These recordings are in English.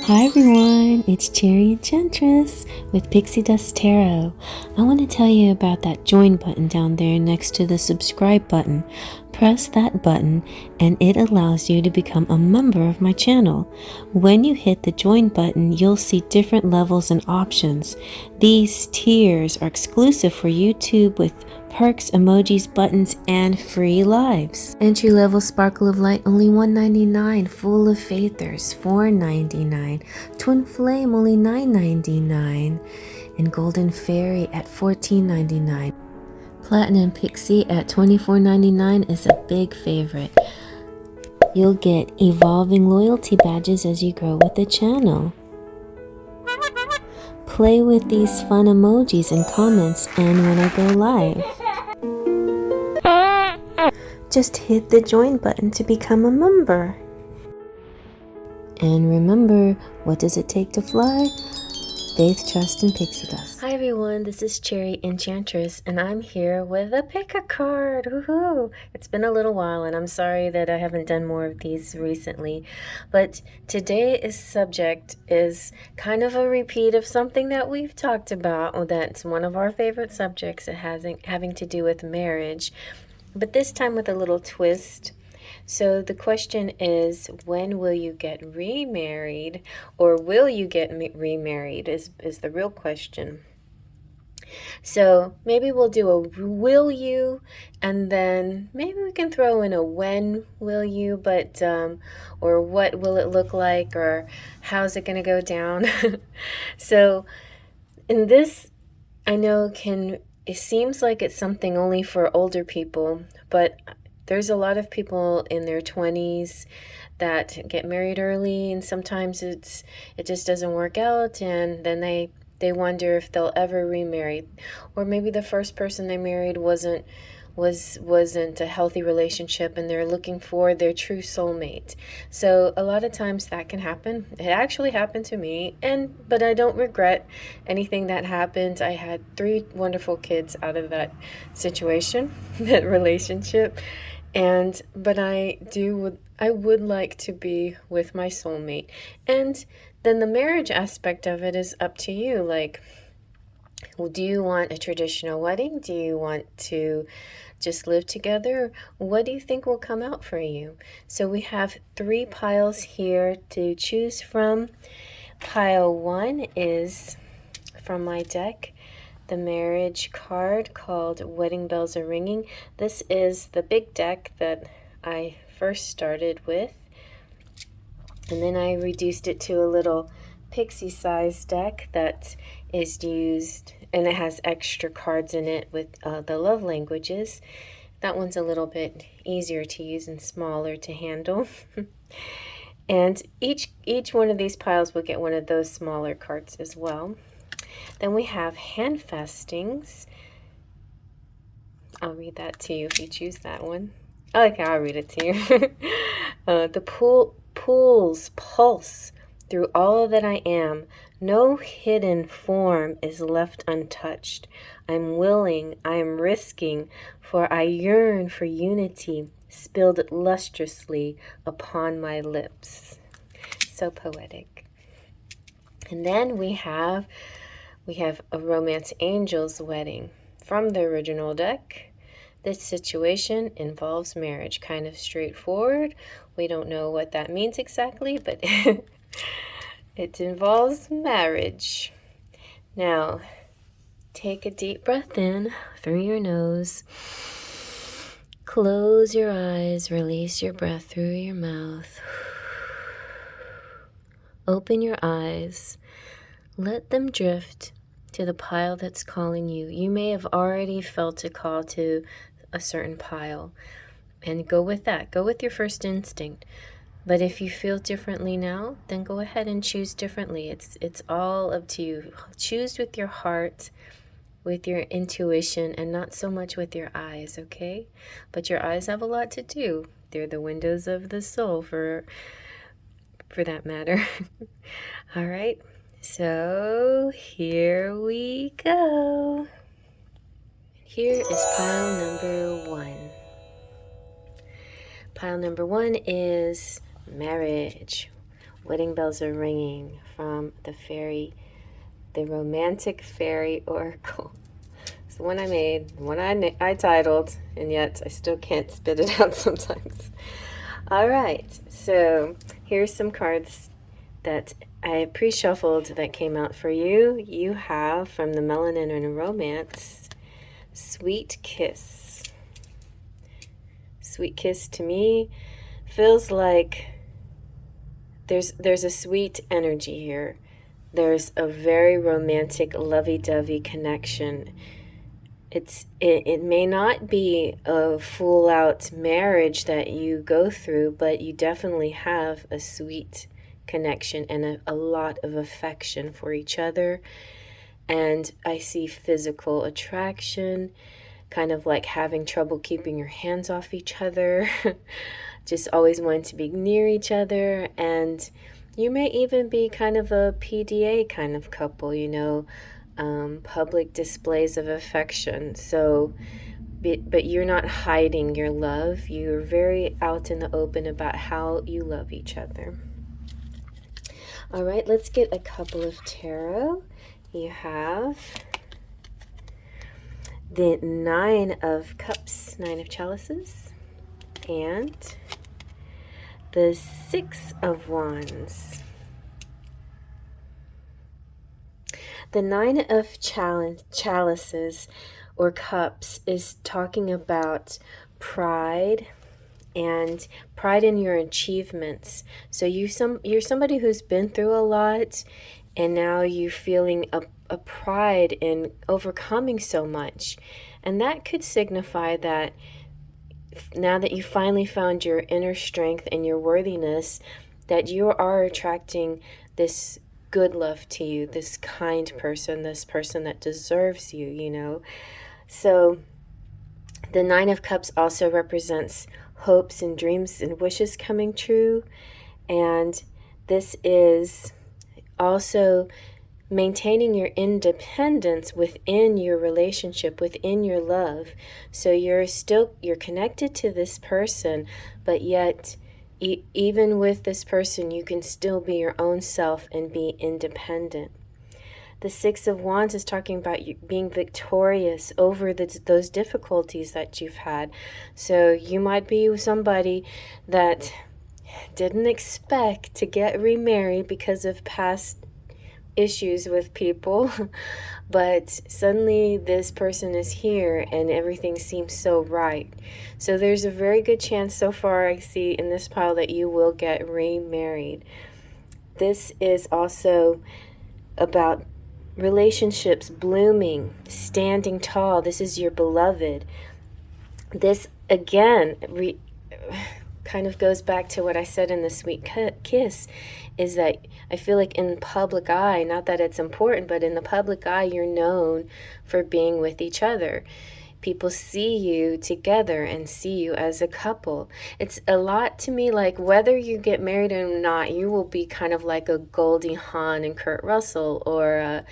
Hi everyone, it's Cherry Enchantress with Pixie Dust Tarot. I want to tell you about that join button down there next to the subscribe button. Press that button and it allows you to become a member of my channel. When you hit the join button, you'll see different levels and options. These tiers are exclusive for YouTube with perks, emojis, buttons, and free lives. Entry level Sparkle of Light only $1.99, Full of Faithers $4.99, Twin Flame only $9.99, and Golden Fairy at $14.99. Platinum Pixie at $24.99 is a big favorite. You'll get evolving loyalty badges as you grow with the channel. Play with these fun emojis and comments and when I go live. Just hit the join button to become a member. And remember, what does it take to fly? Faith, trust, and pixie dust. Hi everyone, this is Cherry Enchantress, and I'm here with a pick a card. Woohoo! It's been a little while, and I'm sorry that I haven't done more of these recently. But today's subject is kind of a repeat of something that we've talked about. Well, that's one of our favorite subjects. It having to do with marriage, but this time with a little twist. So the question is, when will you get remarried, or will you get remarried is the real question. So maybe we'll do a will you, and then maybe we can throw in a when will you, but or what will it look like, or how's it going to go down. So in this, I know it seems like it's something only for older people, but there's a lot of people in their 20s that get married early, and sometimes it just doesn't work out, and then they wonder if they'll ever remarry, or maybe the first person they married wasn't a healthy relationship, and they're looking for their true soulmate. So a lot of times that can happen. It actually happened to me, but I don't regret anything that happened. I had 3 wonderful kids out of that situation, that relationship. But I would like to be with my soulmate. And then the marriage aspect of it is up to you. Like, do you want a traditional wedding? Do you want to just live together? What do you think will come out for you? So we have 3 piles here to choose from. Pile 1 is from my deck, the marriage card called Wedding Bells Are Ringing. This is the big deck that I first started with, and then I reduced it to a little pixie size deck that is used, and it has extra cards in it with the love languages. That one's a little bit easier to use and smaller to handle. And each one of these piles will get one of those smaller cards as well. Then we have Handfastings. I'll read that to you if you choose that one. Okay, I'll read it to you. The pools pulse through all that I am. No hidden form is left untouched. I'm willing, I am risking, for I yearn for unity, spilled lustrously upon my lips. So poetic. And then we have a Romance Angel's Wedding from the original deck. This situation involves marriage. Kind of straightforward. We don't know what that means exactly, but it involves marriage. Now, take a deep breath in through your nose. Close your eyes. Release your breath through your mouth. Open your eyes. Let them drift to the pile that's calling you. You may have already felt a call to a certain pile, and go with that. Go with your first instinct. But if you feel differently now, then go ahead and choose differently. It's all up to you. Choose with your heart, with your intuition, and not so much with your eyes, okay? But your eyes have a lot to do. They're the windows of the soul, for that matter. All right. So here we go. Here is pile number 1. Pile number 1 is marriage. Wedding bells are ringing from the fairy, the romantic fairy oracle. It's the one I made, the one I titled, and yet I still can't spit it out sometimes. All right, so here's some cards that I pre-shuffled that came out for you. You have from the Melanin and Romance, Sweet Kiss. Sweet Kiss to me feels like there's a sweet energy here. There's a very romantic, lovey-dovey connection. It may not be a full-out marriage that you go through, but you definitely have a sweet connection and a lot of affection for each other. And I see physical attraction, kind of like having trouble keeping your hands off each other, just always wanting to be near each other. And you may even be kind of a PDA kind of couple, you know, public displays of affection. So, but you're not hiding your love. You're very out in the open about how you love each other. All right, let's get a couple of tarot. You have the Nine of Cups, Nine of Chalices, and the Six of Wands. The Nine of Chalices or Cups is talking about pride and pride in your achievements. So you're somebody who's been through a lot, and now you're feeling a pride in overcoming so much. And that could signify that now that you finally found your inner strength and your worthiness, that you are attracting this good love to you, this kind person, this person that deserves you, you know. So the Nine of Cups also represents hopes and dreams and wishes coming true. And this is also maintaining your independence within your relationship, within your love. So you're connected to this person, but yet even with this person, you can still be your own self and be independent. The Six of Wands is talking about you being victorious over those difficulties that you've had. So you might be with somebody that didn't expect to get remarried because of past issues with people, but suddenly this person is here and everything seems so right. So there's a very good chance so far I see in this pile that you will get remarried. This is also about relationships blooming, standing tall. This is your beloved. This again kind of goes back to what I said in the Sweet Kiss, is that I feel like in the public eye, not that it's important, but in the public eye, you're known for being with each other. People see you together and see you as a couple. It's a lot to me like whether you get married or not, you will be kind of like a Goldie Hawn and Kurt Russell, or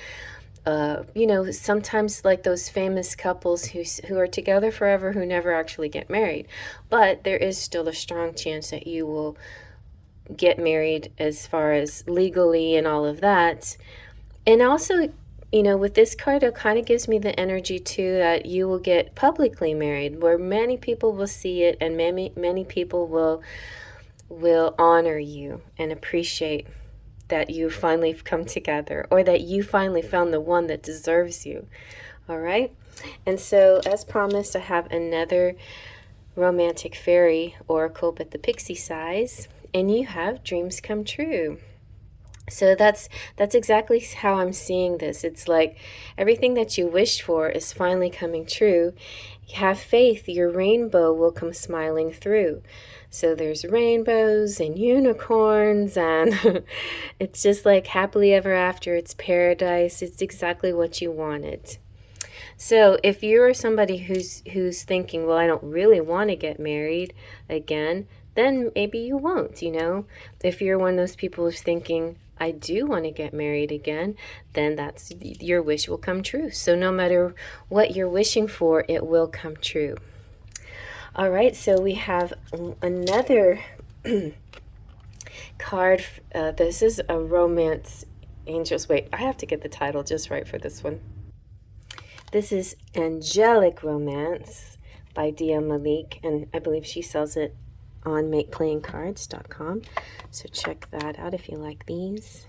you know, sometimes like those famous couples who are together forever who never actually get married. But there is still a strong chance that you will get married as far as legally and all of that. And also, you know, with this card, it kind of gives me the energy too that you will get publicly married, where many people will see it and many people will honor you and appreciate that you finally come together, or that you finally found the one that deserves you. All right. And so as promised, I have another romantic fairy oracle, but the pixie size, and you have dreams come true. So that's exactly how I'm seeing this. It's like everything that you wished for is finally coming true. Have faith, your rainbow will come smiling through. So there's rainbows and unicorns, and it's just like happily ever after. It's paradise. It's exactly what you wanted. So if you're somebody who's thinking, well, I don't really want to get married again, then maybe you won't, you know. If you're one of those people who's thinking, I do want to get married again, then that's your wish will come true. So no matter what you're wishing for, it will come true. All right, so we have another card. This is a romance angels. Wait, I have to get the title just right for this one. This is Angelic Romance by Malik, and I believe she sells it on makeplayingcards.com. So check that out if you like these.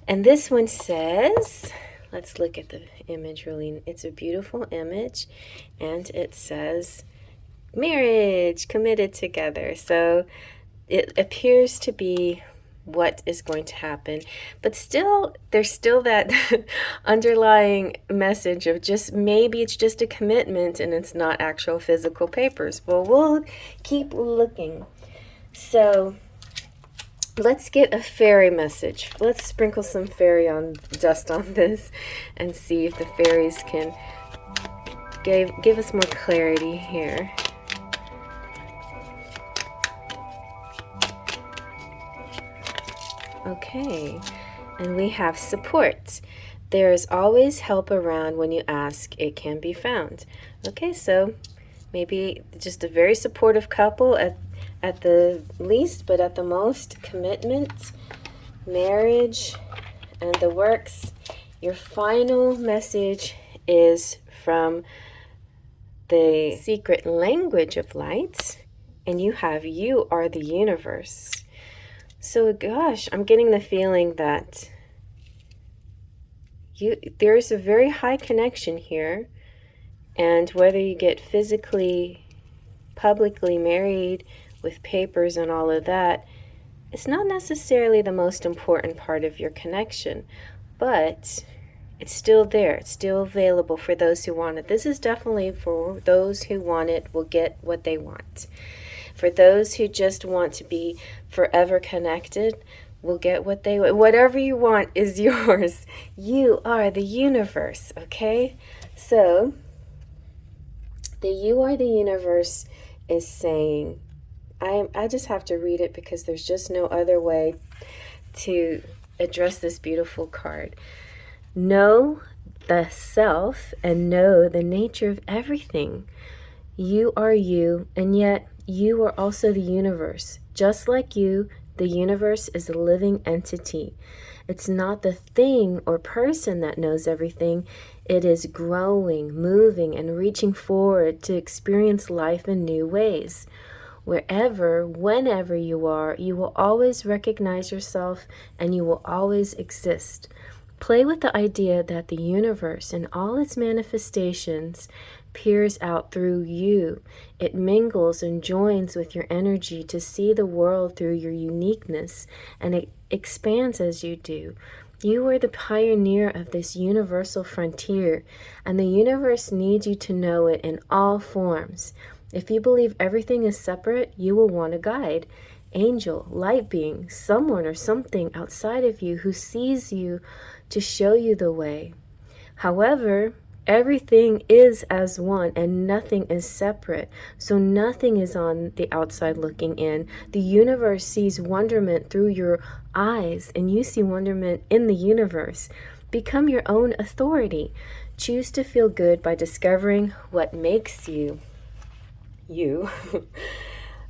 And this one says, let's look at the image really. It's a beautiful image, and it says marriage, committed together. So it appears to be what is going to happen, but still there's still that underlying message of just maybe it's just a commitment and it's not actual physical papers. Well, we'll keep looking. So let's get a fairy message. Let's sprinkle some fairy on dust on this and see if the fairies can give us more clarity here. Okay, and we have support. There is always help around when you ask, it can be found. Okay, so maybe just a very supportive couple at the least, but at the most, commitment, marriage, and the works. Your final message is from the secret language of light, and you have, you are the universe. So gosh, I'm getting the feeling that there's a very high connection here, and whether you get physically, publicly married with papers and all of that, it's not necessarily the most important part of your connection, but it's still there. It's still available for those who want it. This is definitely for those who want it, will get what they want. For those who just want to be forever connected, will get what they want. Whatever you want is yours. You are the universe, okay? So, the you are the universe is saying, I just have to read it because there's just no other way to address this beautiful card. Know the self and know the nature of everything. You are you, and yet you are also the universe. Just like you, the universe is a living entity. It's not the thing or person that knows everything. It is growing, moving, and reaching forward to experience life in new ways. Wherever, whenever you are, you will always recognize yourself and you will always exist. Play with the idea that the universe and all its manifestations peers out through you. It mingles and joins with your energy to see the world through your uniqueness, and it expands as you do. You are the pioneer of this universal frontier, and the universe needs you to know it in all forms. If you believe everything is separate, you will want a guide, angel, light being, someone or something outside of you who sees you to show you the way. However, everything is as one and nothing is separate, so nothing is on the outside looking in. The universe sees wonderment through your eyes, and you see wonderment in the universe. Become your own authority. Choose to feel good by discovering what makes you you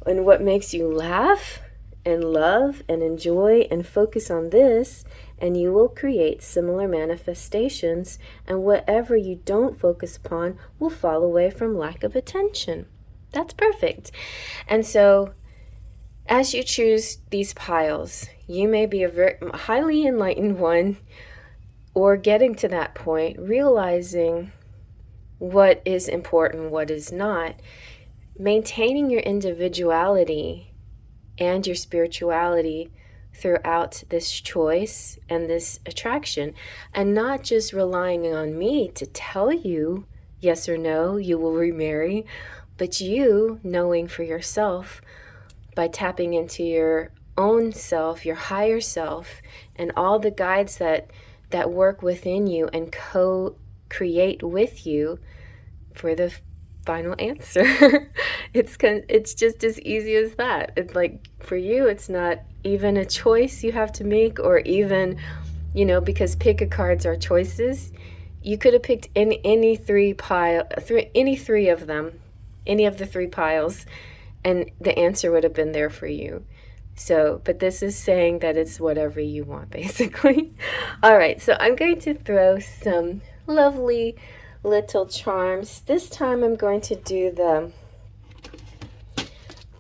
and what makes you laugh and love and enjoy, and focus on this, and you will create similar manifestations, and whatever you don't focus upon will fall away from lack of attention. That's perfect. And so as you choose these piles, you may be a very highly enlightened one, or getting to that point, realizing what is important, what is not, maintaining your individuality and your spirituality throughout this choice and this attraction, and not just relying on me to tell you yes or no, you will remarry, but you knowing for yourself by tapping into your own self, your higher self, and all the guides that work within you and co-create with you for the final answer. It's just as easy as that. It's like, for you, it's not even a choice you have to make, or even, because pick-a cards are choices. You could have picked any three of them, any of the three piles, and the answer would have been there for you. So, but this is saying that it's whatever you want, basically. All right, so I'm going to throw some lovely little charms. This time I'm going to do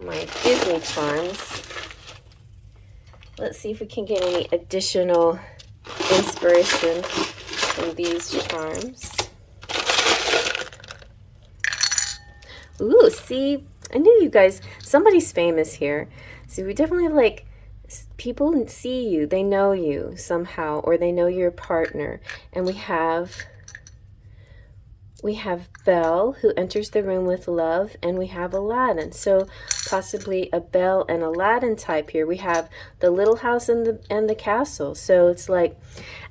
my Disney charms. Let's see if we can get any additional inspiration from these charms. Ooh, see, I knew you guys, somebody's famous here. So we definitely have like, people see you, they know you somehow, or they know your partner. And we have Belle, who enters the room with love, and we have Aladdin. So possibly a Belle and Aladdin type here. We have the little house and the castle. So it's like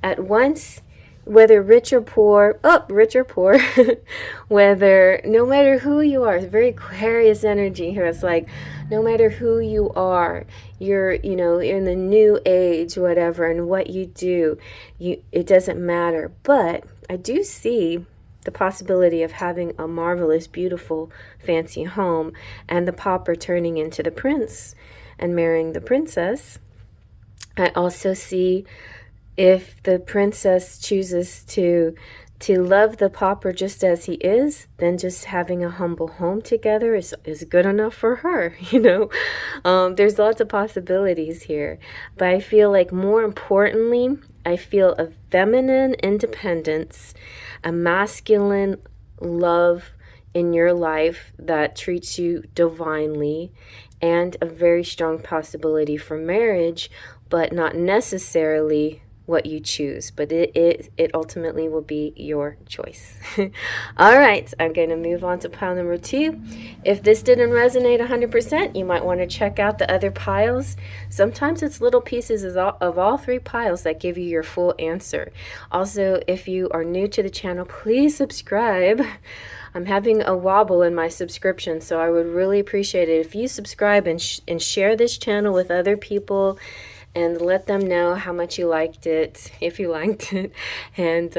at once, whether rich or poor, whether, no matter who you are, it's very Aquarius energy here. It's like, no matter who you are, you're in the new age, whatever, and what you do, it doesn't matter. But I do see the possibility of having a marvelous, beautiful, fancy home, and the pauper turning into the prince and marrying the princess. I also see, if the princess chooses to love the pauper just as he is, then just having a humble home together is good enough for her, There's lots of possibilities here. But I feel like, more importantly, I feel a feminine independence, a masculine love in your life that treats you divinely, and a very strong possibility for marriage, but not necessarily what you choose, but it ultimately will be your choice. All right, I'm going to move on to pile number 2. If this didn't resonate 100%, you might want to check out the other piles. Sometimes it's little pieces of all 3 piles that give you your full answer. Also, if you are new to the channel, please subscribe. I'm having a wobble in my subscription, so I would really appreciate it if you subscribe and share this channel with other people, and let them know how much you liked it, if you liked it. And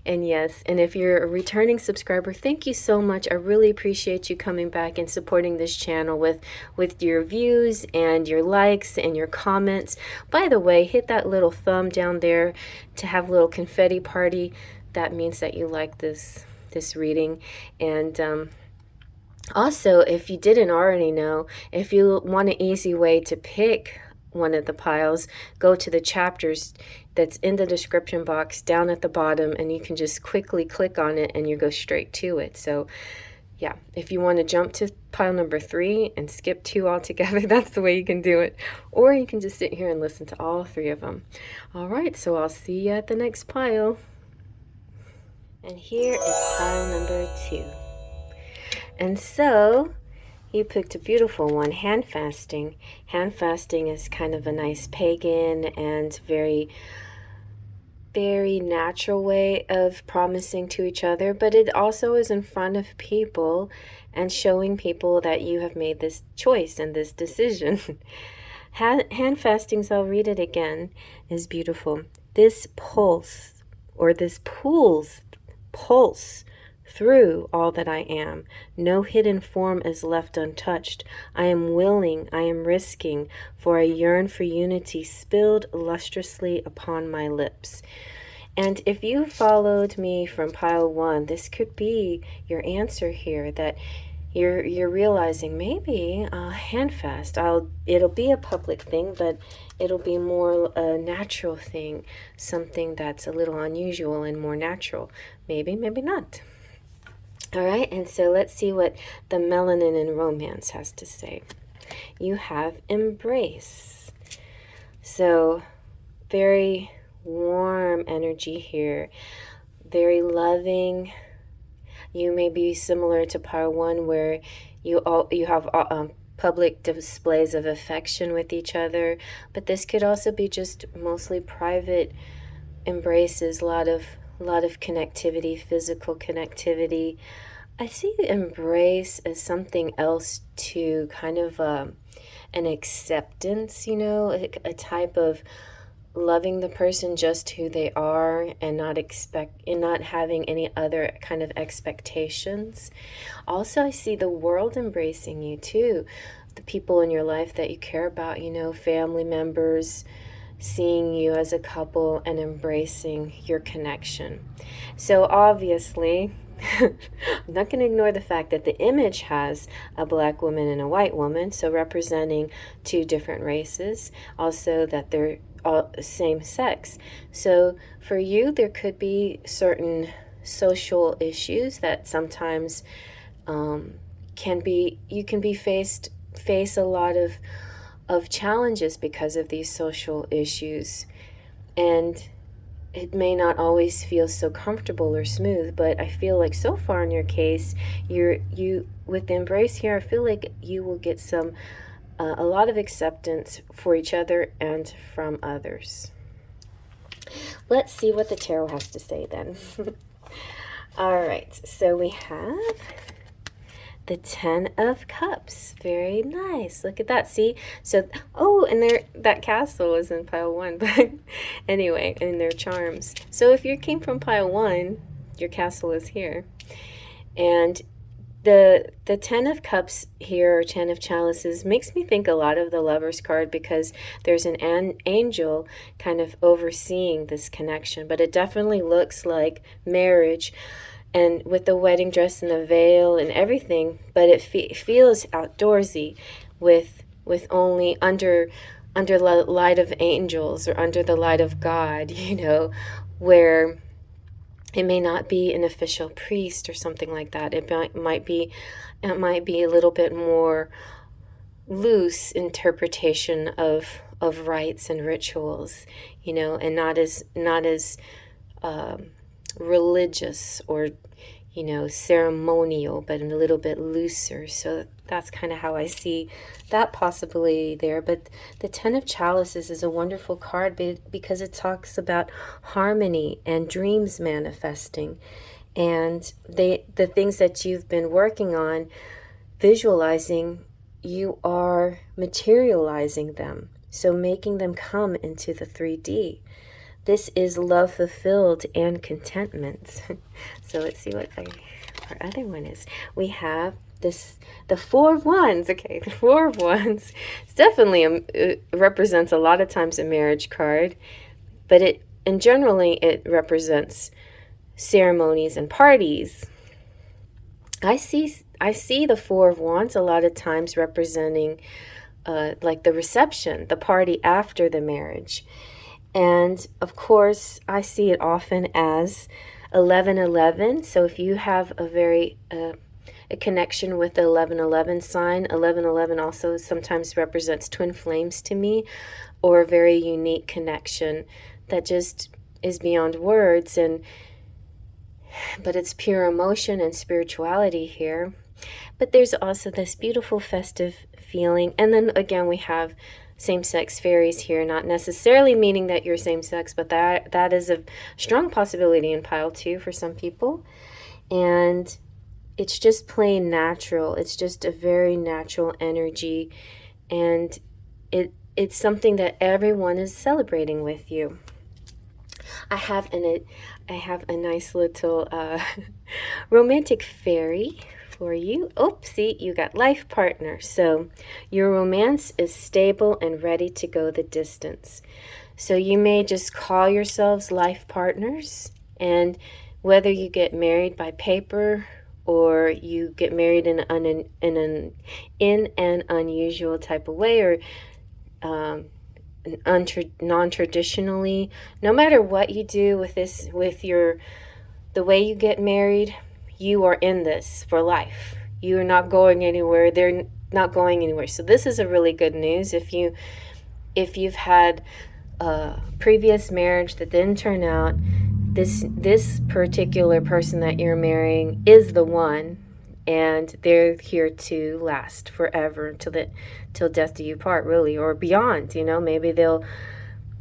yes, and if you're a returning subscriber, thank you so much. I really appreciate you coming back and supporting this channel with your views and your likes and your comments. By the way, hit that little thumb down there to have a little confetti party. That means that you like this reading. And also, if you didn't already know, if you want an easy way to pick one of the piles, go to the chapters that's in the description box down at the bottom, and you can just quickly click on it and you go straight to it. So yeah, if you want to jump to pile number 3 and skip 2 altogether, that's the way you can do it. Or you can just sit here and listen to all 3 of them. All right, so I'll see you at the next pile. And here is pile number 2. And so you picked a beautiful one, Handfasting. Handfasting is kind of a nice pagan and very, very natural way of promising to each other, but it also is in front of people and showing people that you have made this choice and this decision. Handfasting, I'll read it again, is beautiful. This pulse, or this pulse through all that I am. No hidden form is left untouched. I am willing, I am risking, for I yearn for unity spilled lustrously upon my lips. And if you followed me from pile 1, this could be your answer here, that you're realizing maybe Handfast. It'll be a public thing, but it'll be more a natural thing, something that's a little unusual and more natural. Maybe, maybe not. All right, and so let's see what the Melanin in Romance has to say. You have Embrace. So very warm energy here, very loving. You may be similar to pile 1, where you have public displays of affection with each other, but this could also be just mostly private embraces, a lot of connectivity, physical connectivity. I see embrace as something else too, kind of an acceptance, a type of loving the person just who they are, and not having any other kind of expectations. Also, I see the world embracing you too. the people in your life that you care about, you know, family members, seeing you as a couple and embracing your connection. So obviously, I'm not going to ignore the fact that the image has a black woman and a white woman, so representing two different races, also that they're all same sex. So for you, there could be certain social issues that sometimes you can be face a lot of challenges because of these social issues, and it may not always feel so comfortable or smooth, but I feel like so far in your case, you with the embrace here, I feel like you will get a lot of acceptance for each other and from others. Let's see what the tarot has to say then. All right, so we have the 10 of Cups. Very nice. Look at that. See? So, oh, and that castle is in pile 1. But anyway, and their charms. So if you came from pile 1, your castle is here. And the 10 of Cups here, or 10 of Chalices, makes me think a lot of the Lover's card, because there's an angel kind of overseeing this connection. But it definitely looks like marriage, and with the wedding dress and the veil and everything, but it feels outdoorsy with only under the light of angels, or under the light of God, you know, where it may not be an official priest or something like that. It might be a little bit more loose interpretation of rites and rituals, you know, and not as religious or, you know, ceremonial, but a little bit looser. So that's kind of how I see that possibility there. But the 10 of Chalices is a wonderful card because it talks about harmony and dreams manifesting, and the things that you've been working on, visualizing, you are materializing them, so making them come into the 3D. This is love fulfilled and contentment. So let's see what our other one is. We have the 4 of Wands. Okay, the 4 of Wands. It's definitely it represents a lot of times a marriage card, but generally it represents ceremonies and parties. I see the 4 of Wands a lot of times representing like the reception, the party after the marriage. And of course, I see it often as 1111. So if you have a connection with the 1111 sign, 1111 also sometimes represents twin flames to me, or a very unique connection that just is beyond words. But it's pure emotion and spirituality here. But there's also this beautiful festive feeling. And then again, we have same-sex fairies here, not necessarily meaning that you're same-sex, but that is a strong possibility in pile 2 for some people. And it's just plain natural. It's just a very natural energy, and it's something that everyone is celebrating with you. I have a nice little romantic fairy for you. Oopsie, you got life partner. So your romance is stable and ready to go the distance. So you may just call yourselves life partners, and whether you get married by paper or you get married in an unusual type of way, or non-traditionally, no matter what you do with the way you get married, you are in this for life. You are not going anywhere. They're not going anywhere. So this is a really good news. If you've had a previous marriage that didn't turn out, this particular person that you're marrying is the one, and they're here to last forever till death do you part, really, or beyond. You know, maybe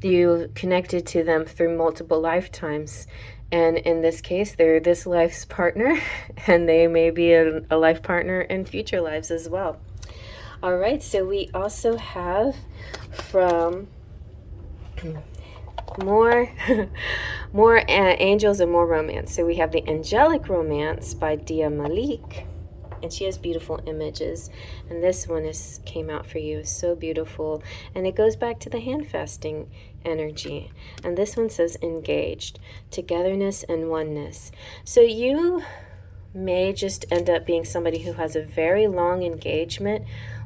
you connected to them through multiple lifetimes. And in this case, they're this life's partner, and they may be a life partner in future lives as well. All right, so we also have from more angels and more romance. So we have the Angelic Romance by Malik. and she has beautiful images. And this one came out for you. It's so beautiful. And it goes back to the handfasting energy. And this one says engaged, togetherness and oneness. So you may just end up being somebody who has a very long engagement,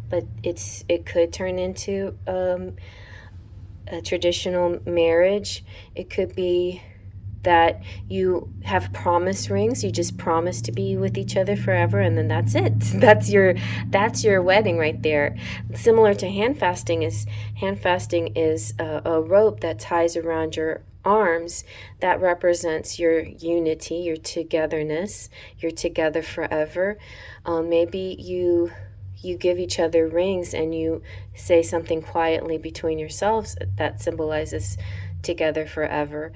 but it could turn into a traditional marriage. It could be that you have promise rings. You just promise to be with each other forever, and then that's it. That's your wedding right there. Similar to handfasting is a rope that ties around your arms that represents your unity, your togetherness. You're together forever. Maybe you give each other rings and you say something quietly between yourselves that symbolizes together forever.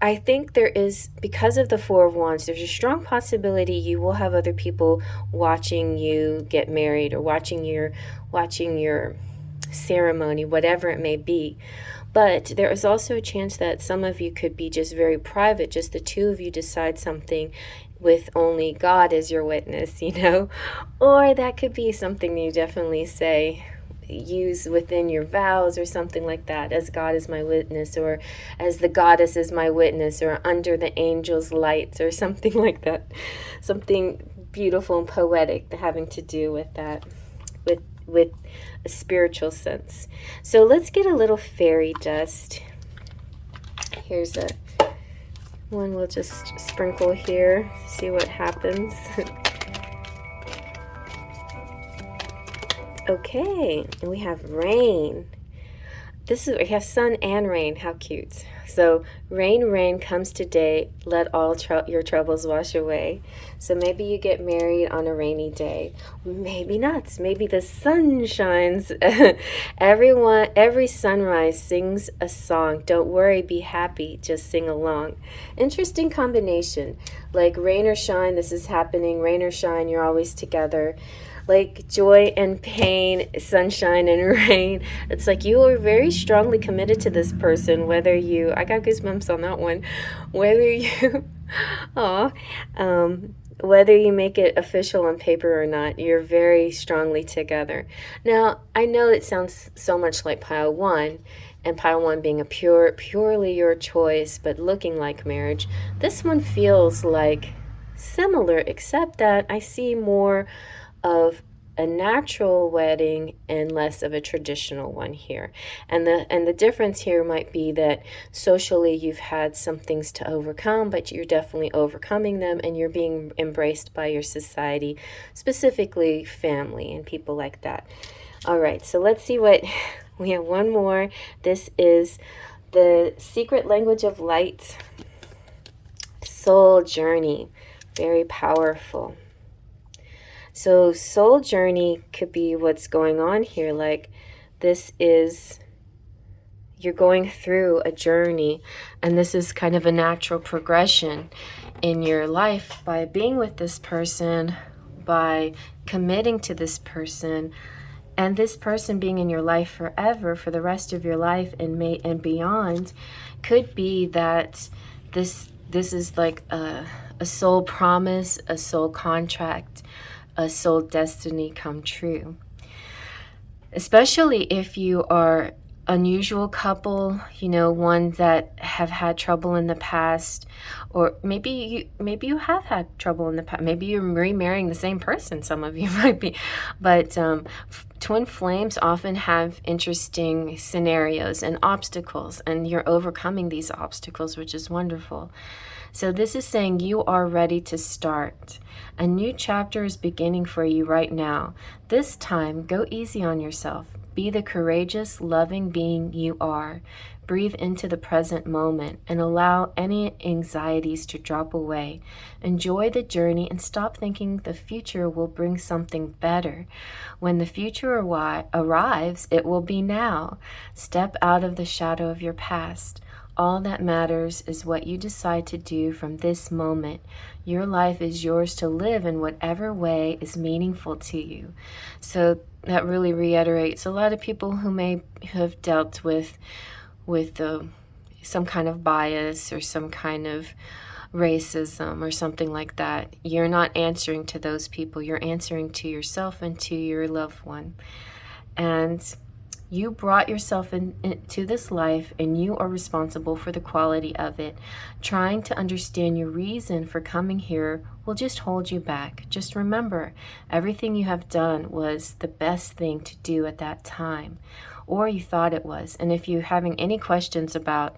I think there is, because of the Four of Wands, there's a strong possibility you will have other people watching you get married or watching your ceremony, whatever it may be. But there is also a chance that some of you could be just very private, just the two of you decide something with only God as your witness, or that could be something you definitely use within your vows or something like that, as God is my witness, or as the goddess is my witness, or under the angels' lights, or something like that. Something beautiful and poetic having to do with that, with a spiritual sense. So let's get a little fairy dust. Here's one we'll just sprinkle here, see what happens. Okay, and we have rain. We have sun and rain. How cute. So rain comes today. Let all your troubles wash away. So maybe you get married on a rainy day. Maybe not. Maybe the sun shines. Every sunrise sings a song. Don't worry, be happy. Just sing along. Interesting combination. Like rain or shine, this is happening. Rain or shine, you're always together. Like joy and pain, sunshine and rain. It's like you are very strongly committed to this person, I got goosebumps on that one, whether you make it official on paper or not, you're very strongly together. Now, I know it sounds so much like pile one, and pile one being a purely your choice, but looking like marriage. This one feels like similar, except that I see more of a natural wedding and less of a traditional one here. And the difference here might be that socially you've had some things to overcome, but you're definitely overcoming them, and you're being embraced by your society, specifically family and people like that. All right, so let's see what we have. One more. This is the secret language of light. Soul journey. Very powerful. So soul journey could be what's going on here. Like you're going through a journey, and this is kind of a natural progression in your life by being with this person, by committing to this person, and this person being in your life forever, for the rest of your life and beyond. Could be that this is like a soul promise, a soul contract, a soul destiny come true. Especially if you are unusual couple, one that have had trouble in the past, or maybe you have had trouble in the past. Maybe you're remarrying the same person. Some of you might be, but twin flames often have interesting scenarios and obstacles, and you're overcoming these obstacles, which is wonderful. So this is saying you are ready to start. A new chapter is beginning for you right now. This time, go easy on yourself. Be the courageous, loving being you are. Breathe into the present moment and allow any anxieties to drop away. Enjoy the journey and stop thinking the future will bring something better. When the future arrives, it will be now. Step out of the shadow of your past. All that matters is what you decide to do from this moment. Your life is yours to live in whatever way is meaningful to you. So that really reiterates a lot of people who may have dealt with some kind of bias or some kind of racism or something like that. You're not answering to those people. You're answering to yourself and to your loved one. And you brought yourself into this life, and you are responsible for the quality of it. Trying to understand your reason for coming here will just hold you back. Just remember, everything you have done was the best thing to do at that time, or you thought it was. And if you're having any questions about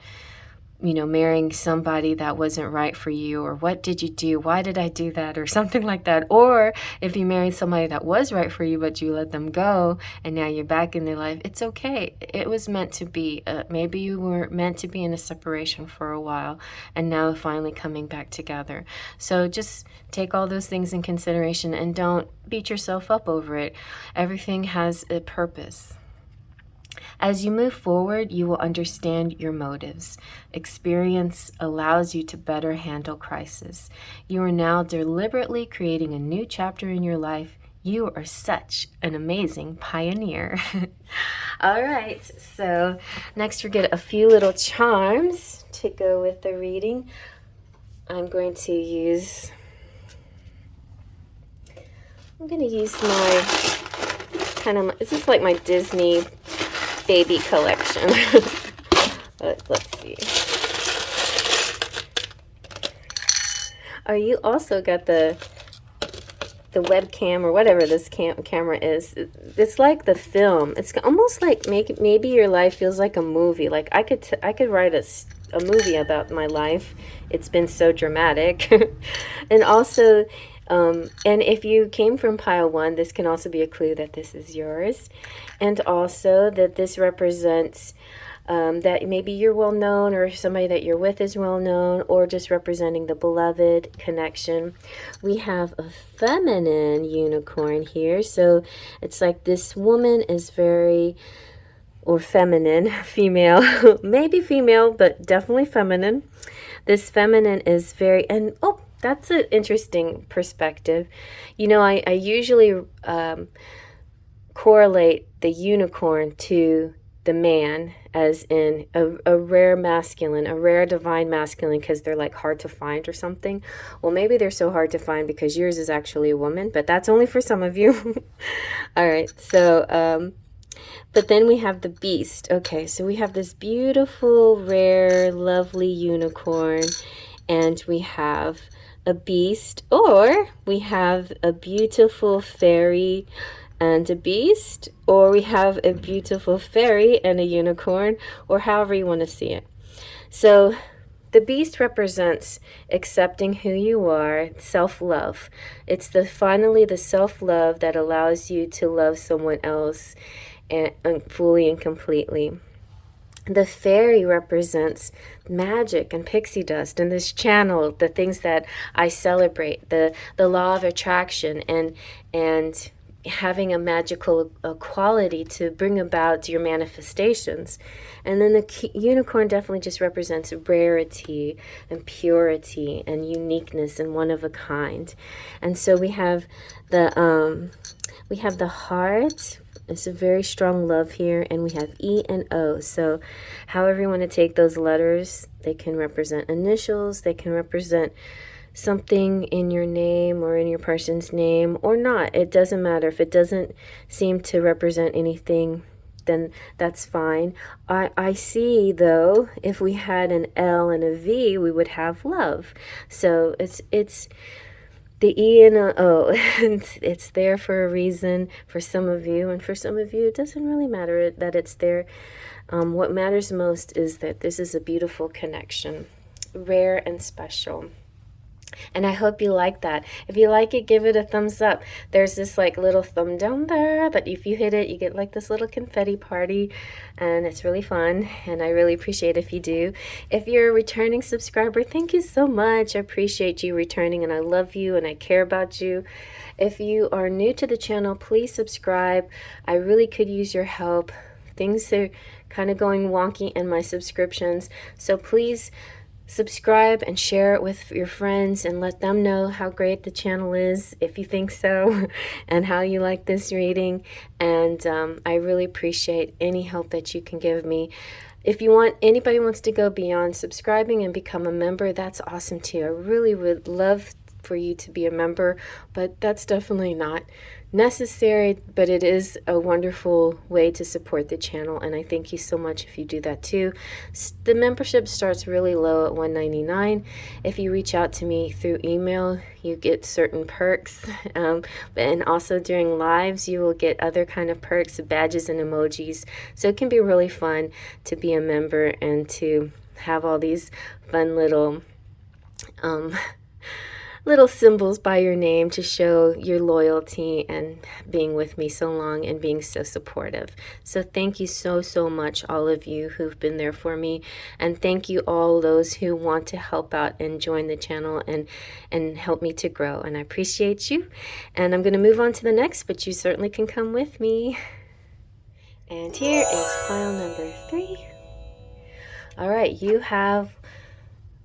marrying somebody that wasn't right for you, or what did you do, why did I do that, or something like that, or if you married somebody that was right for you but you let them go and now you're back in their life, it's okay. It was meant to be. Maybe you were meant to be in a separation for a while and now finally coming back together. So just take all those things in consideration and don't beat yourself up over it. Everything has a purpose. As you move forward, you will understand your motives. Experience allows you to better handle crisis. You are now deliberately creating a new chapter in your life. You are such an amazing pioneer. All right, so next we get a few little charms to go with the reading. I'm going to use my this is like my Disney baby collection. Let's see. Oh, you also got the webcam or whatever this camera is. It's like the film. It's almost like maybe your life feels like a movie. Like I could write a movie about my life. It's been so dramatic. And also, and if you came from pile 1, this can also be a clue that this is yours. And also that this represents that maybe you're well known, or somebody that you're with is well known, or just representing the beloved connection. We have a feminine unicorn here. So it's like this woman is very, or feminine, female, maybe female, but definitely feminine. This feminine is very, and oh, that's an interesting perspective. I usually correlate the unicorn to the man, as in a rare masculine, a rare divine masculine, because they're like hard to find or something. Well, maybe they're so hard to find because yours is actually a woman, but that's only for some of you. All right, so but then we have the beast. Okay, so we have this beautiful, rare, lovely unicorn, and we have a beast, or we have a beautiful fairy and a beast, or we have a beautiful fairy and a unicorn, or however you want to see it. So the beast represents accepting who you are, self-love. It's finally the self-love that allows you to love someone else and fully and completely. The fairy represents magic and pixie dust, and this channel, the things that I celebrate, the law of attraction, and having a magical quality to bring about your manifestations. And then the unicorn definitely just represents rarity and purity and uniqueness and one of a kind. And so we have the heart. It's a very strong love here, and we have E and O. So however you want to take those letters, they can represent initials, they can represent something in your name or in your person's name, or not. It doesn't matter. If it doesn't seem to represent anything, then that's fine. I see, though, if we had an L and a V, we would have love. So it's the E and a O, and it's there for a reason for some of you, and for some of you it doesn't really matter that it's there. What matters most is that this is a beautiful connection, rare and special. And I hope you like that. If you like it, give it a thumbs up. There's this like little thumb down there that if you hit it, you get like this little confetti party, and it's really fun, and I really appreciate if you do. If you're a returning subscriber, thank you so much. I appreciate you returning, and I love you, and I care about you. If you are new to the channel, please subscribe. I really could use your help. Things are kind of going wonky in my subscriptions, so please subscribe and share it with your friends and let them know how great the channel is, if you think so, and how you like this reading. And I really appreciate any help that you can give me. If you want, anybody wants to go beyond subscribing and become a member, that's awesome too. I really would love for you to be a member, but that's definitely not necessary, but it is a wonderful way to support the channel, and I thank you so much if you do that too. The membership starts really low at $1.99. If you reach out to me through email, you get certain perks, and also during lives you will get other kind of perks, badges and emojis, so it can be really fun to be a member and have all these fun little little symbols by your name to show your loyalty and being with me so long and being so supportive. So thank you so much, all of you who've been there for me, and thank you all those who want to help out and join the channel and help me to grow, and I appreciate you. And I'm going to move on to the next, but you certainly can come with me. And here is pile number 3. All right, you have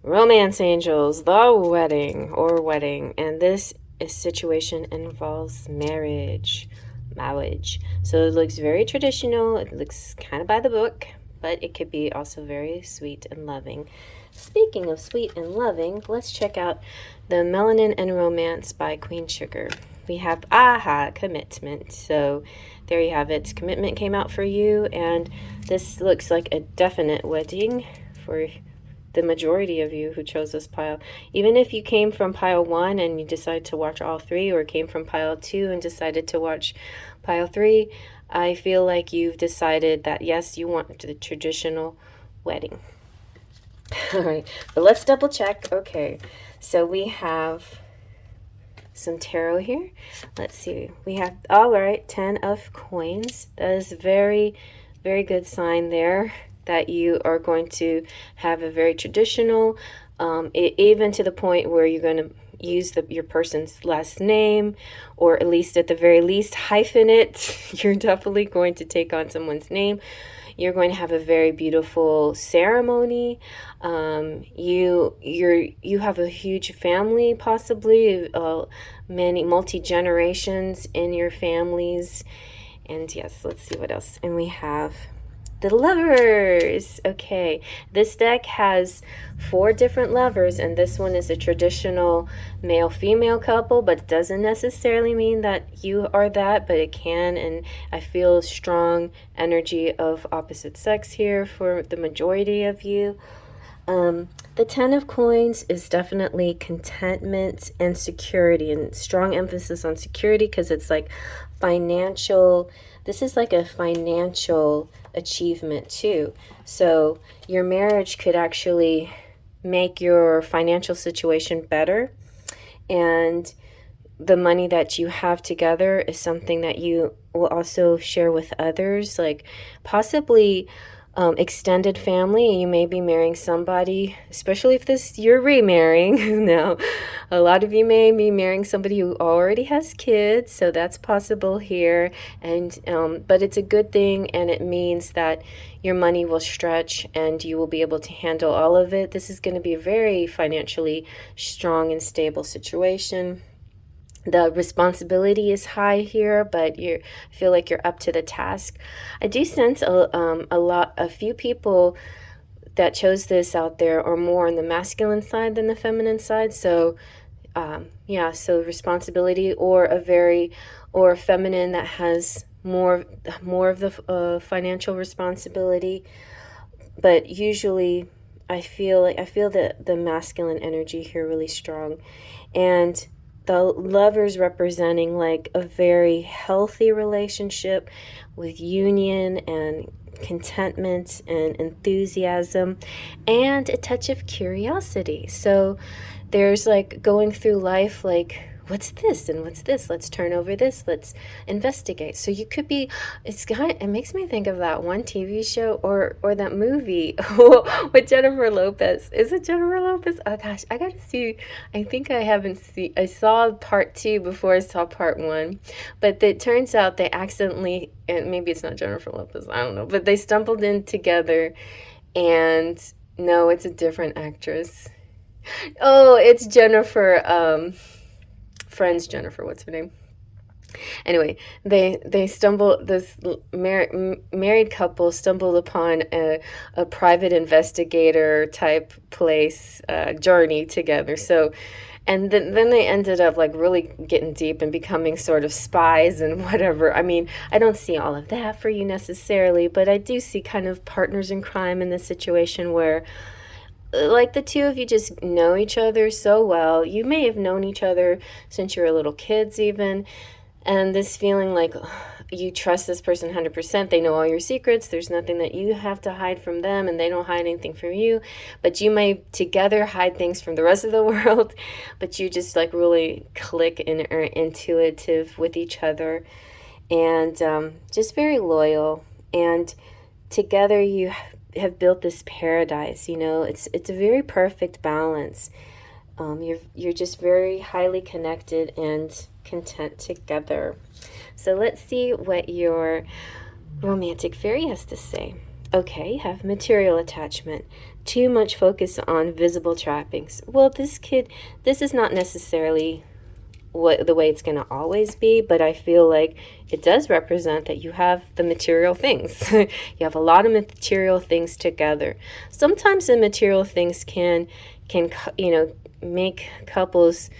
Romance Angels, the wedding, and this situation involves marriage. So it looks very traditional, it looks kind of by the book, but it could be also very sweet and loving. Speaking of sweet and loving, let's check out the Melanin and Romance by Queen Sugar. We have commitment. So there you have it. Commitment came out for you, and this looks like a definite wedding for the majority of you who chose this pile. Even if you came from pile 1 and you decided to watch all 3, or came from pile 2 and decided to watch pile 3, I feel like you've decided that yes, you want the traditional wedding. All right, but let's double check. Okay, so we have some tarot here. Let's see. We have, all right, 10 of coins. That is very good sign there, that you are going to have a very traditional, even to the point where you're going to use your person's last name, or at least at the very least hyphen it. You're definitely going to take on someone's name. You're going to have a very beautiful ceremony. You have a huge family, possibly many multi-generations in your families. And yes, let's see what else. And we have the Lovers. Okay, this deck has 4 different lovers, and this one is a traditional male-female couple, but it doesn't necessarily mean that you are that, but it can, and I feel strong energy of opposite sex here for the majority of you. The 10 of coins is definitely contentment and security, and strong emphasis on security, because it's like financial. This is like a financial achievement too. So your marriage could actually make your financial situation better, and the money that you have together is something that you will also share with others, like possibly extended family. You may be marrying somebody, especially if you're remarrying. Now, a lot of you may be marrying somebody who already has kids, so that's possible here. And but it's a good thing, and it means that your money will stretch and you will be able to handle all of it. This is going to be a very financially strong and stable situation. The responsibility is high here, but I feel like you're up to the task. I do sense a few people that chose this out there are more on the masculine side than the feminine side. So yeah, so responsibility, or a feminine that has more of the financial responsibility. But usually I feel that the masculine energy here really strong, and the Lovers representing like a very healthy relationship with union and contentment and enthusiasm and a touch of curiosity. So there's like going through life like, what's this and what's this? Let's turn over this. Let's investigate. So you could be, it makes me think of that one TV show or that movie with Jennifer Lopez. Is it Jennifer Lopez? Oh gosh, I gotta see. I think I saw part 2 before I saw part 1. But it turns out they accidentally, and maybe it's not Jennifer Lopez, I don't know, but they stumbled in together, and no, it's a different actress. Oh, it's Jennifer, Friends Jennifer, what's her name? Anyway, they stumble, this married couple stumbled upon a private investigator type place, journey together. So, and then they ended up like really getting deep and becoming sort of spies and whatever. I mean, I don't see all of that for you necessarily, but I do see kind of partners in crime in this situation where like the two of you just know each other so well. You may have known each other since you were little kids even. And this feeling like you trust this person 100%. They know all your secrets. There's nothing that you have to hide from them, and they don't hide anything from you. But you may together hide things from the rest of the world. But you just like really click and are intuitive with each other. And just very loyal. And together you have built this paradise. You know, it's a very perfect balance. You're just very highly connected and content together. So let's see what your romantic fairy has to say. Okay, have material attachment. Too much focus on visible trappings. Well, this is not necessarily the way it's going to always be, but I feel like it does represent that you have the material things. You have a lot of material things together. Sometimes the material things can make couples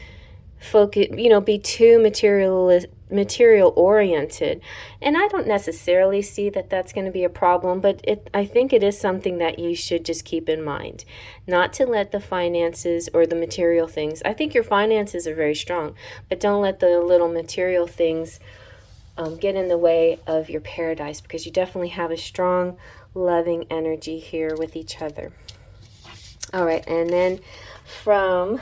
focus, be too material oriented, and I don't necessarily see that that's going to be a problem, but I think it is something that you should just keep in mind, not to let the finances or the material things. I think your finances are very strong, but don't let the little material things get in the way of your paradise, because you definitely have a strong loving energy here with each other. All right, and then from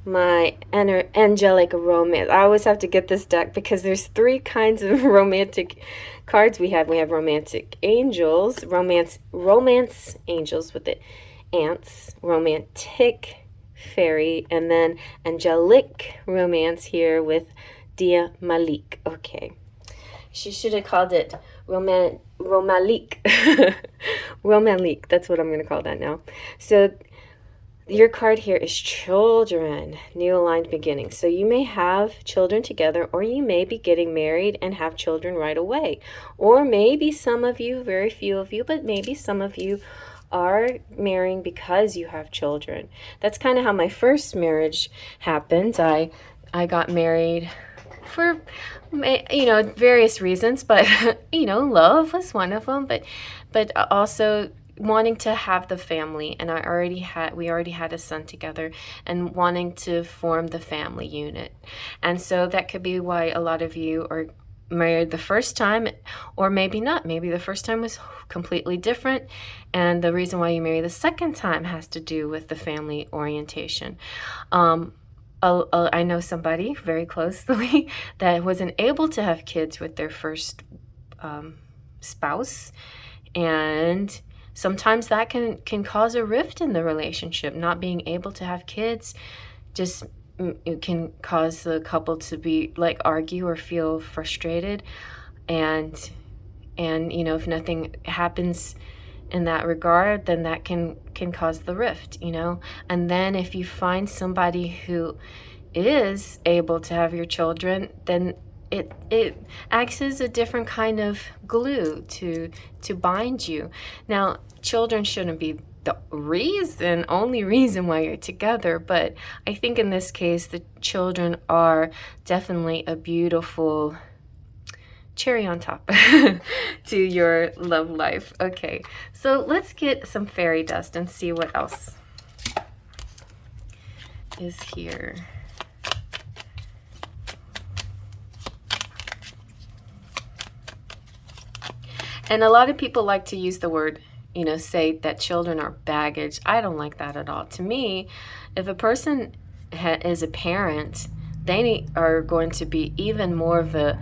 my angelic romance. I always have to get this deck because there's 3 kinds of romantic cards we have. We have romantic angels, romance angels with the ants, romantic fairy, and then angelic romance here with Dia Malik. Okay. She should have called it Romalik. Romalik. That's what I'm going to call that now. So your card here is children, new aligned beginnings. So you may have children together, or you may be getting married and have children right away. Or maybe some of you, very few of you, but maybe some of you are marrying because you have children. That's kind of how my first marriage happened. I got married for, various reasons, but, love was one of them, but also wanting to have the family, and we already had a son together, and wanting to form the family unit. And so that could be why a lot of you are married the first time, or maybe not. Maybe the first time was completely different, and the reason why you marry the second time has to do with the family orientation. I know somebody very closely that wasn't able to have kids with their first spouse, and sometimes that can cause a rift in the relationship. Not being able to have kids just it can cause the couple to be like argue or feel frustrated, and if nothing happens in that regard, then that can cause the rift, And then if you find somebody who is able to have your children, then it acts as a different kind of glue to bind you. Now, children shouldn't be the only reason why you're together, but I think in this case, the children are definitely a beautiful cherry on top to your love life. Okay, so let's get some fairy dust and see what else is here. And a lot of people like to use the word, say that children are baggage. I don't like that at all. To me, if a person is a parent, they are going to be even more of a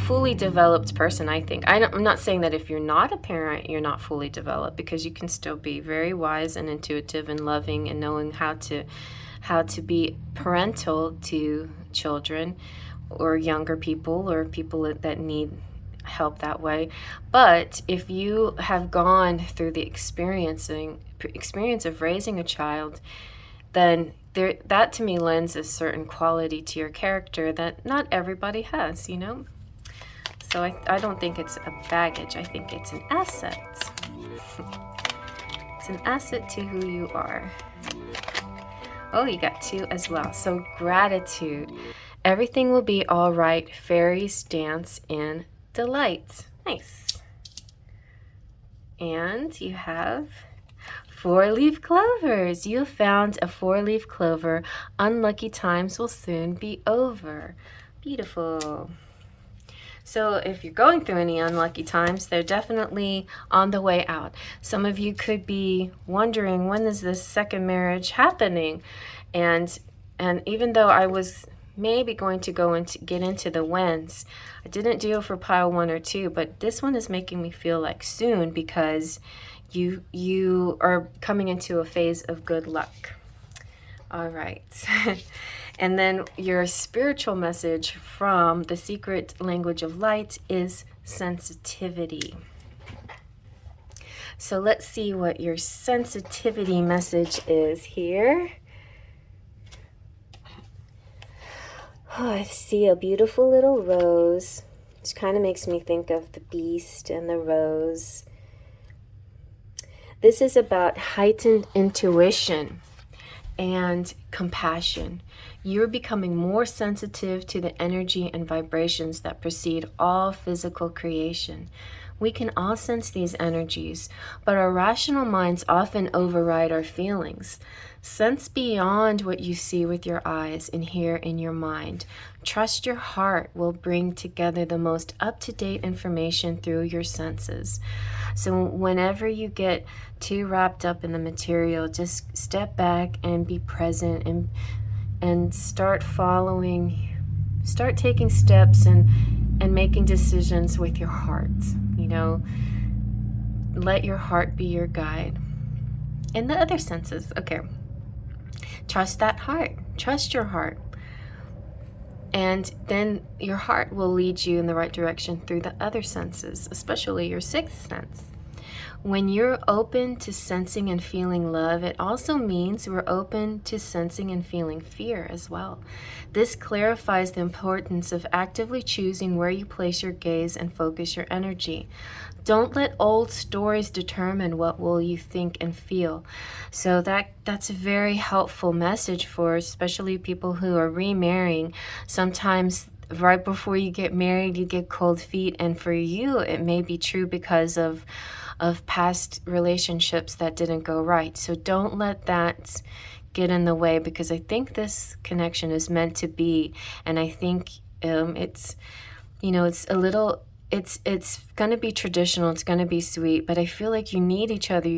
fully developed person, I think. I'm not saying that if you're not a parent, you're not fully developed, because you can still be very wise and intuitive and loving and knowing how to be parental to children or younger people or people that need help that way. But if you have gone through the experience of raising a child, then that to me lends a certain quality to your character that not everybody has, you know? So I don't think it's a baggage. I think it's an asset. It's an asset to who you are. Oh, you got 2 as well. So gratitude. Everything will be all right. Fairies dance in delight. Nice. And you have 4-leaf clovers. You found a 4-leaf clover. Unlucky times will soon be over. Beautiful. So if you're going through any unlucky times, they're definitely on the way out. Some of you could be wondering, when is this second marriage happening? And even though I was maybe going to get into the whens, I didn't do it for pile 1 or 2, but this one is making me feel like soon, because you are coming into a phase of good luck. All right. And then your spiritual message from the secret language of light is sensitivity. So let's see what your sensitivity message is here. Oh, I see a beautiful little rose, which kind of makes me think of the beast and the rose. This is about heightened intuition and compassion. You're becoming more sensitive to the energy and vibrations that precede all physical creation. We can all sense these energies, but our rational minds often override our feelings. Sense beyond what you see with your eyes and hear in your mind. Trust your heart will bring together the most up-to-date information through your senses. So whenever you get too wrapped up in the material, just step back and be present and start taking steps and making decisions with your heart. You know, let your heart be your guide. And the other senses, okay. Trust that heart. Trust your heart. And then your heart will lead you in the right direction through the other senses, especially your 6th sense. When you're open to sensing and feeling love, it also means we're open to sensing and feeling fear as well. This clarifies the importance of actively choosing where you place your gaze and focus your energy. Don't let old stories determine what will you think and feel. So that's a very helpful message for especially people who are remarrying. Sometimes right before you get married, you get cold feet, and for you, it may be true because of past relationships that didn't go right. So don't let that get in the way, because I think this connection is meant to be, and I think it's, you know, it's a little, it's going to be traditional, it's going to be sweet, but I feel like you need each other.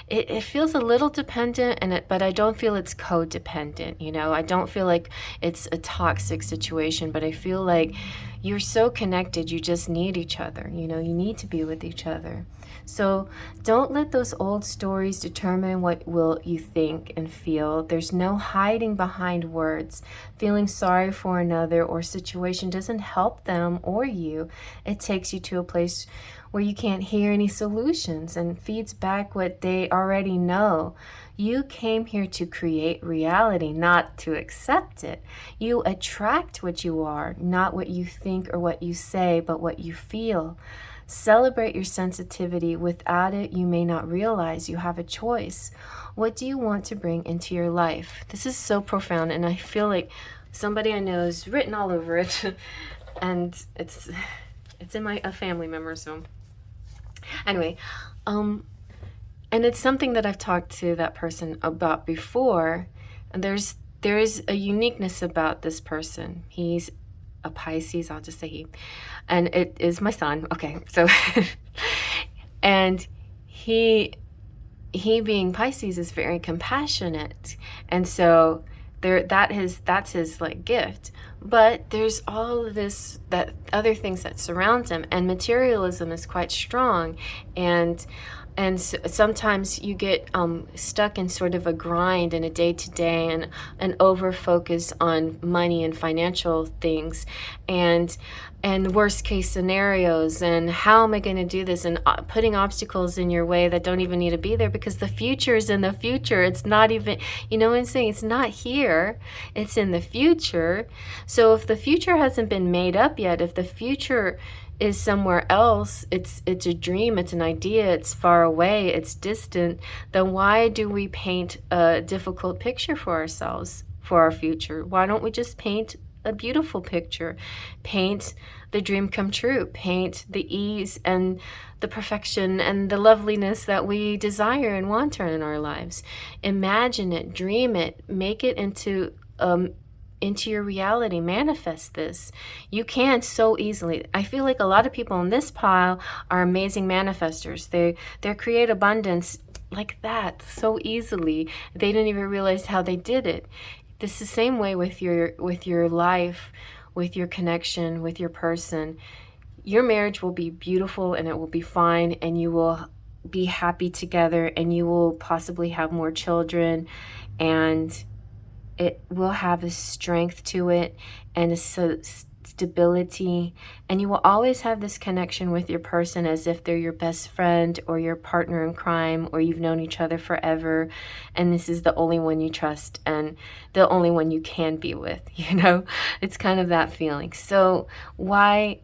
It feels a little dependent, but I don't feel it's codependent, you know. I don't feel like it's a toxic situation, but I feel like you're so connected, you just need each other, you know, you need to be with each other. So don't let those old stories determine what will you think and feel. There's no hiding behind words. Feeling sorry for another or situation doesn't help them or you. It takes you to a place where you can't hear any solutions and feeds back what they already know. You came here to create reality, not to accept it. You attract what you are, not what you think or what you say, but what you feel. Celebrate your sensitivity. Without it, you may not realize you have a choice. What do you want to bring into your life? This is so profound, and I feel like somebody I know has written all over it, and it's in a family member. So anyway, and it's something that I've talked to that person about before. And there is a uniqueness about this person. He's a Pisces, I'll just say he, and it is my son. Okay, so and he being Pisces is very compassionate, and so that's his like gift. But there's all of this, that other things that surround him, and materialism is quite strong, and And sometimes you get stuck in sort of a grind and a day-to-day and an over-focus on money and financial things and worst case scenarios and how am I going to do this, and putting obstacles in your way that don't even need to be there, because the future is in the future. It's not even, you know what I'm saying? It's not here. It's in the future. So if the future hasn't been made up yet, if the future is somewhere else, it's a dream, it's an idea, it's far away, it's distant, then why do we paint a difficult picture for ourselves, for our future? Why don't we just paint a beautiful picture? Paint the dream come true, paint the ease and the perfection and the loveliness that we desire and want in our lives. Imagine it, dream it, make it into your reality. Manifest this. You can so easily. I feel like a lot of people in this pile are amazing manifestors. They create abundance like that so easily. They didn't even realize how they did it. This is the same way with your life, with your connection, with your person. Your marriage will be beautiful and it will be fine, and you will be happy together, and you will possibly have more children, and it will have a strength to it and a stability, and you will always have this connection with your person as if they're your best friend or your partner in crime, or you've known each other forever, and this is the only one you trust and the only one you can be with, you know? It's kind of that feeling. So why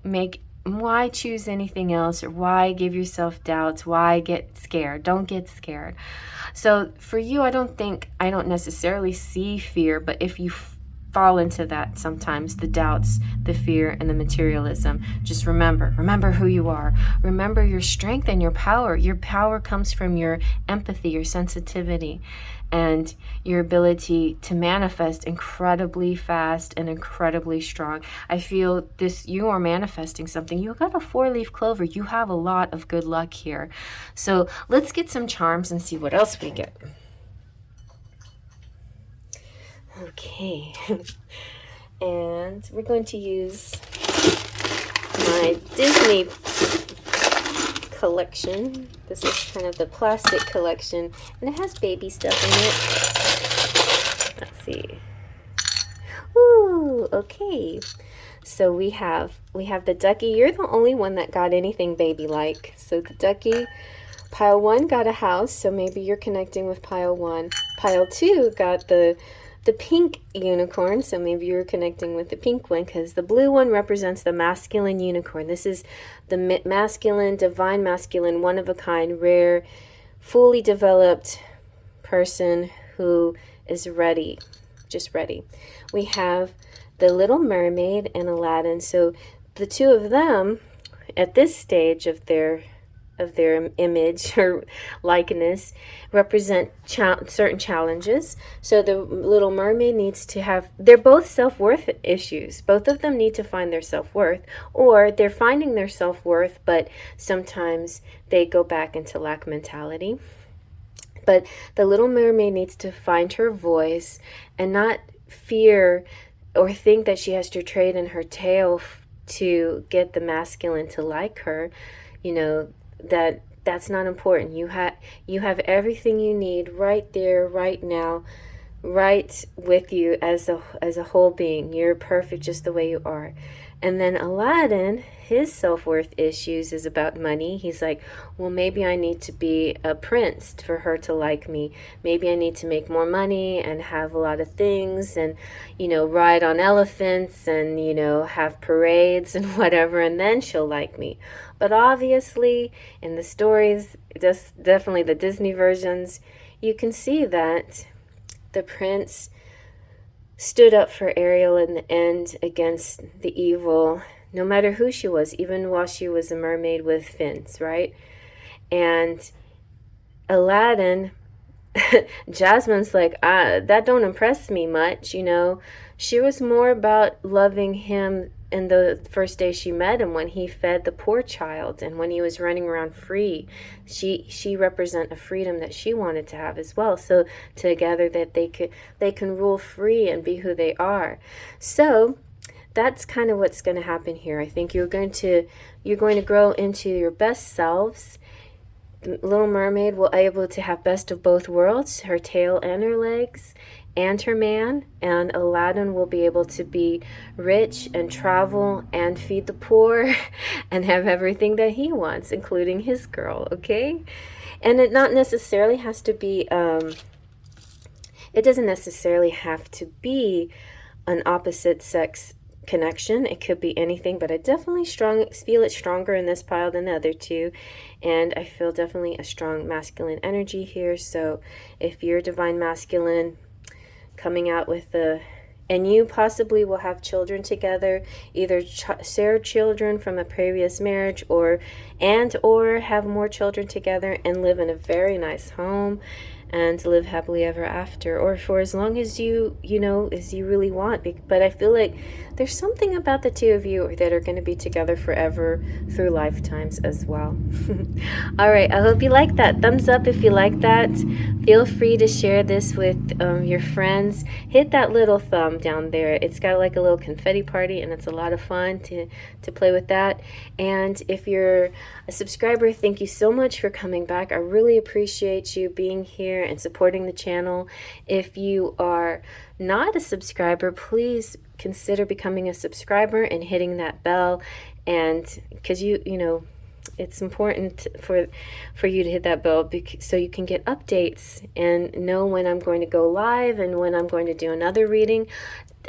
choose anything else, or why give yourself doubts? Why get scared? Don't get scared. So for you, I don't necessarily see fear, but if you fall into that sometimes, the doubts, the fear, and the materialism, just remember who you are. Remember your strength and your power. Your power comes from your empathy, your sensitivity, and your ability to manifest incredibly fast and incredibly strong. I feel this, you are manifesting something. You got a 4-leaf clover. You have a lot of good luck here. So let's get some charms and see what else we get. Okay. And we're going to use my Disney collection. This is kind of the plastic collection, and it has baby stuff in it. Let's see. Ooh, okay. So we have the ducky. You're the only one that got anything baby-like. So the ducky, pile 1 got a house, so maybe you're connecting with pile 1. Pile 2 got the pink unicorn, so maybe you're connecting with the pink one, because the blue one represents the masculine unicorn. This is the masculine, divine masculine, one of a kind, rare, fully developed person who is ready, just ready. We have the Little Mermaid and Aladdin. So the two of them at this stage of their image or likeness represent certain challenges. So the Little Mermaid needs to have, they're both self-worth issues. Both of them need to find their self-worth, or they're finding their self-worth, but sometimes they go back into lack mentality. But the Little Mermaid needs to find her voice and not fear or think that she has to trade in her tail to get the masculine to like her. You know, that's not important. You have everything you need right there, right now, right with you as a whole being. You're perfect just the way you are. And then Aladdin, his self-worth issues is about money. He's like, well, maybe I need to be a prince for her to like me. Maybe I need to make more money and have a lot of things and, you know, ride on elephants and, you know, have parades and whatever, and then she'll like me. But obviously, in the stories, just definitely the Disney versions, you can see that the prince stood up for Ariel in the end against the evil, no matter who she was, even while she was a mermaid with fins, right? And Aladdin, Jasmine's like, that don't impress me much, you know. She was more about loving him in the first day she met him, when he fed the poor child and when he was running around free. She represent a freedom that she wanted to have as well, so together that they can rule free and be who they are. So that's kind of what's going to happen here. I think you're going to grow into your best selves. Little Mermaid will be able to have best of both worlds, her tail and her legs, and her man. And Aladdin will be able to be rich and travel and feed the poor and have everything that he wants, including his girl, okay? And it not necessarily has to be, it doesn't necessarily have to be an opposite sex connection. It could be anything, but I definitely feel it stronger in this pile than the other two. And I feel definitely a strong masculine energy here. So if you're divine masculine coming out with and you possibly will have children together, either share children from a previous marriage or have more children together and live in a very nice home and live happily ever after, or for as long as you really want. But I feel like there's something about the two of you that are going to be together forever through lifetimes as well. All right, I hope you like that. Thumbs up if you like that. Feel free to share this with your friends. Hit that little thumb down there. It's got like a little confetti party, and it's a lot of fun to play with that. And if you're a subscriber, thank you so much for coming back. I really appreciate you being here and supporting the channel. If you are not a subscriber, please consider becoming a subscriber and hitting that bell, and because you know it's important for you to hit that bell so you can get updates and know when I'm going to go live and when I'm going to do another reading.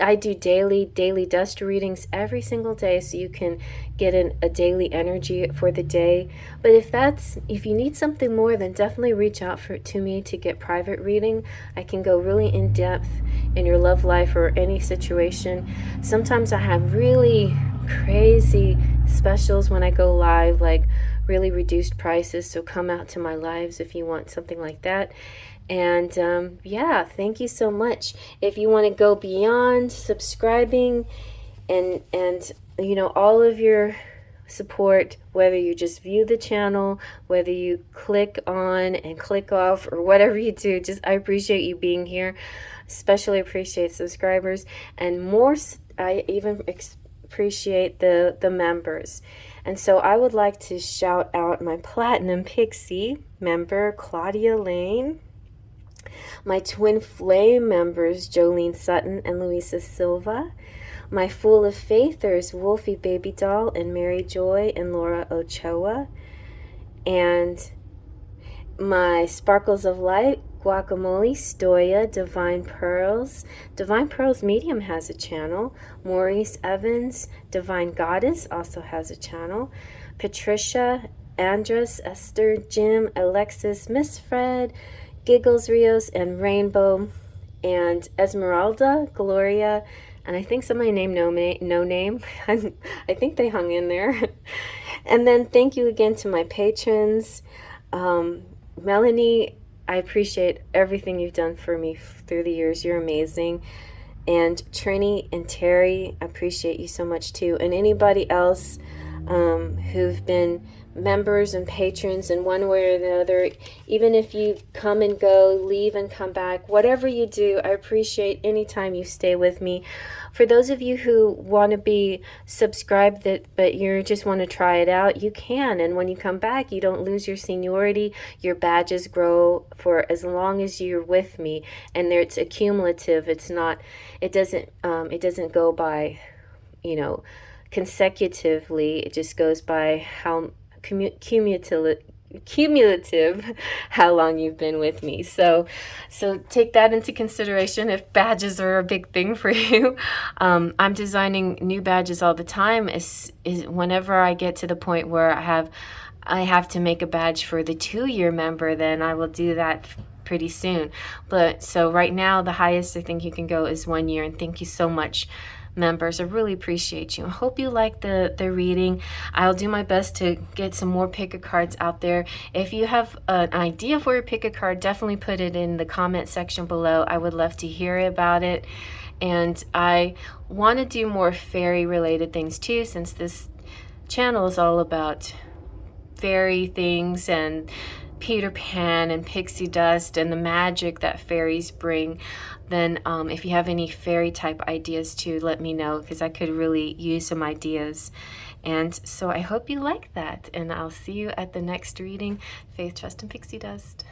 I do daily dust readings every single day, so you can get a daily energy for the day. But if you need something more, then definitely reach out to me to get private reading. I can go really in depth in your love life or any situation. Sometimes I have really crazy specials when I go live, like really reduced prices, so come out to my lives if you want something like that. And yeah, thank you so much. If you want to go beyond subscribing and all of your support, whether you just view the channel, whether you click on and click off, or whatever you do, I appreciate you being here. Especially appreciate subscribers, and more, I even appreciate the members. And so I would like to shout out my Platinum Pixie member, Claudia Lane, my Twin Flame members, Jolene Sutton and Luisa Silva, my Full of Faithers, Wolfie Baby Doll and Mary Joy and Laura Ochoa, and my Sparkles of Light, Guacamole, Stoya, Divine Pearls. Divine Pearls Medium has a channel. Maurice Evans, Divine Goddess, also has a channel. Patricia, Andres, Esther, Jim, Alexis, Miss Fred, Giggles Rios, and Rainbow, and Esmeralda, Gloria, and I think somebody named No Name. I think they hung in there. And then thank you again to my patrons. Melanie, I appreciate everything you've done for me through the years. You're amazing. And Trini and Terry, I appreciate you so much too. And anybody else who've been members and patrons in one way or the other, even if you come and go, leave and come back, whatever you do, I appreciate any time you stay with me. For those of you who want to be subscribed but you just want to try it out, you can. And when you come back, you don't lose your seniority. Your badges grow for as long as you're with me, and it's accumulative. It doesn't go by consecutively. It just goes by how cumulative how long you've been with me. So take that into consideration if badges are a big thing for you. I'm designing new badges all the time. Is whenever I get to the point where I have to make a badge for the 2-year member, then I will do that pretty soon. But so right now the highest I think you can go is 1 year, and thank you so much, members. I really appreciate you. I hope you like the reading. I'll do my best to get some more pick-a-cards out there. If you have an idea for your pick-a-card, definitely put it in the comment section below. I would love to hear about it. And I want to do more fairy related things too, since this channel is all about fairy things and Peter Pan and pixie dust and the magic that fairies bring, then if you have any fairy type ideas too, let me know, because I could really use some ideas. And so I hope you like that, and I'll see you at the next reading. Faith, trust, and pixie dust.